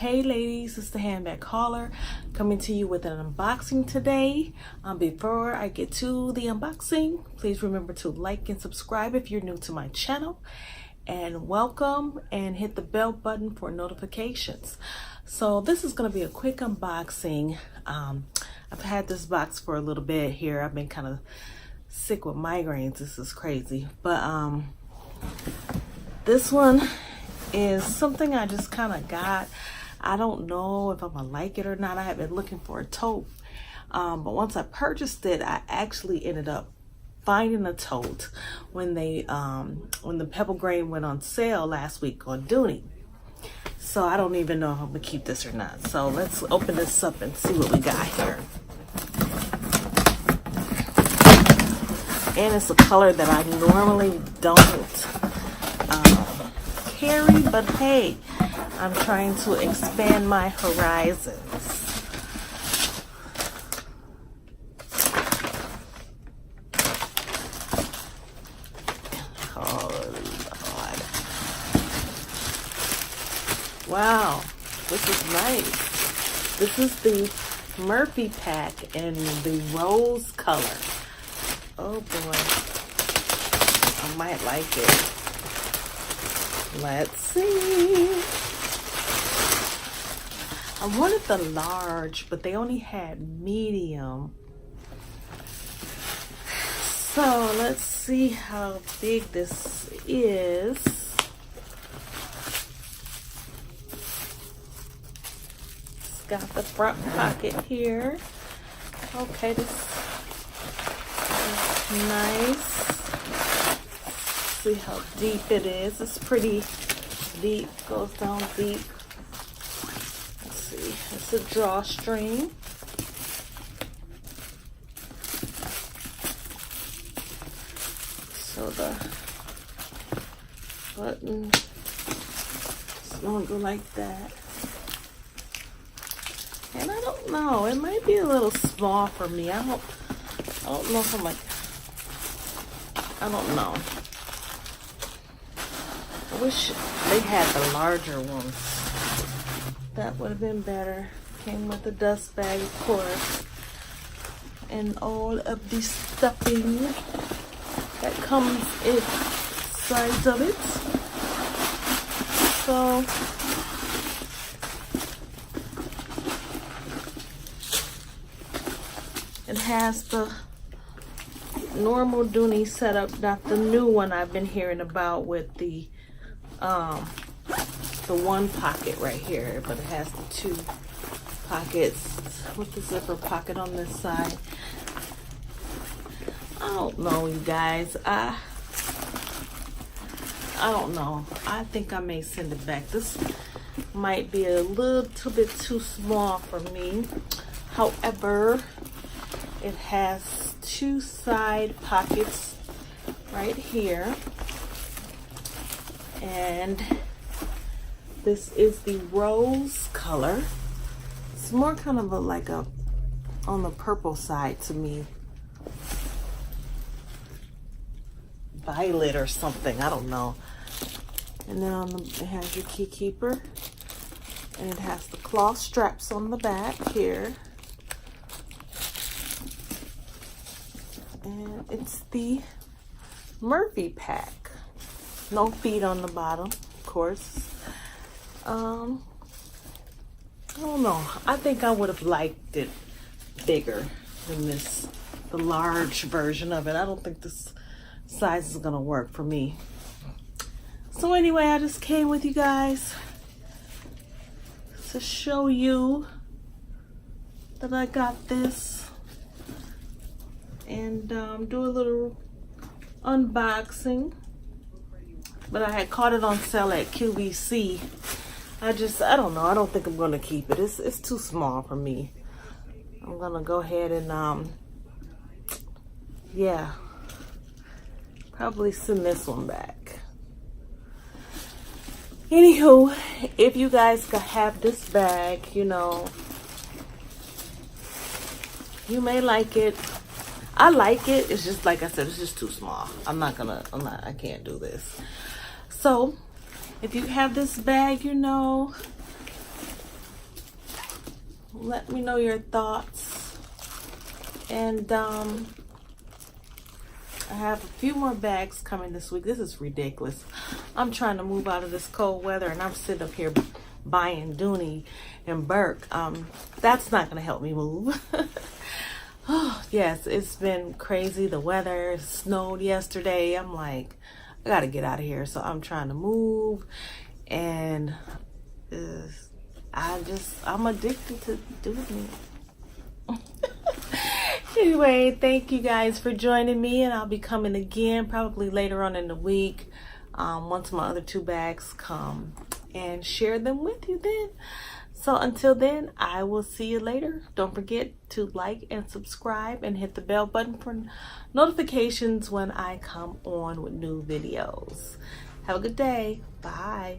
Hey ladies, it's the handbag hauler coming to you with an unboxing today. Before I get to the unboxing, please remember to like and subscribe if you're new to my channel, and welcome, and hit the bell button for notifications. So this is going to be a quick unboxing. I've had this box for a little bit here. I've been kind of sick with migraines. This is crazy, but this one is something I just kind of got. I don't know if I'm gonna like it or not. I have been looking for a tote, but once I purchased it, I actually ended up finding a tote when the pebble grain went on sale last week on Dooney. So I don't even know if I'm gonna keep this or not. So let's open this up and see what we got here. And it's a color that I normally don't carry, but hey, I'm trying to expand my horizons. Oh Lord. Wow, this is nice. This is the Murphy pack in the rose color. Oh boy, I might like it. Let's see. I wanted the large, but they only had medium. So let's see how big this is. It's got the front pocket here. Okay, this is nice. See how deep it is. It's pretty deep, goes down deep. Let's see, it's a drawstring. So the button is going to go like that. And I don't know, it might be a little small for me. I don't know if I'm like, I don't know. I wish they had the larger ones. That would have been better. Came with a dust bag, of course, and all of the stuffing that comes inside of it. So it has the normal Dooney setup, not the new one I've been hearing about with the one pocket right here, but it has the two pockets with the zipper pocket on this side. I don't know, you guys. I don't know. I think I may send it back. This might be a little bit too small for me. However, it has two side pockets right here. And this is the rose color. It's more kind of like a on the purple side to me. Violet or something, I don't know. And then it has your key keeper. And it has the cloth straps on the back here. And it's the Murphy pack. No feet on the bottom, of course. I don't know. I think I would have liked it bigger than this, the large version of it. I don't think this size is gonna work for me. So anyway, I just came with you guys to show you that I got this and do a little unboxing. But I had caught it on sale at QVC. I don't know. I don't think I'm going to keep it. It's too small for me. I'm going to go ahead and, yeah, probably send this one back. Anywho, if you guys could have this bag, you know, you may like it. I like it. It's just, like I said, it's just too small. I can't do this. So if you have this bag, you know, let me know your thoughts. And I have a few more bags coming this week. This is ridiculous. I'm trying to move out of this cold weather and I'm sitting up here buying Dooney and Bourke. That's not gonna help me move. Oh yes, it's been crazy. The weather snowed yesterday. I'm like, I gotta get out of here. So I'm trying to move, and I'm addicted to doing it. Anyway, thank you guys for joining me, and I'll be coming again probably later on in the week, once my other 2 bags come, and share them with you then. So until then, I will see you later. Don't forget to like and subscribe and hit the bell button for notifications when I come on with new videos. Have a good day. Bye.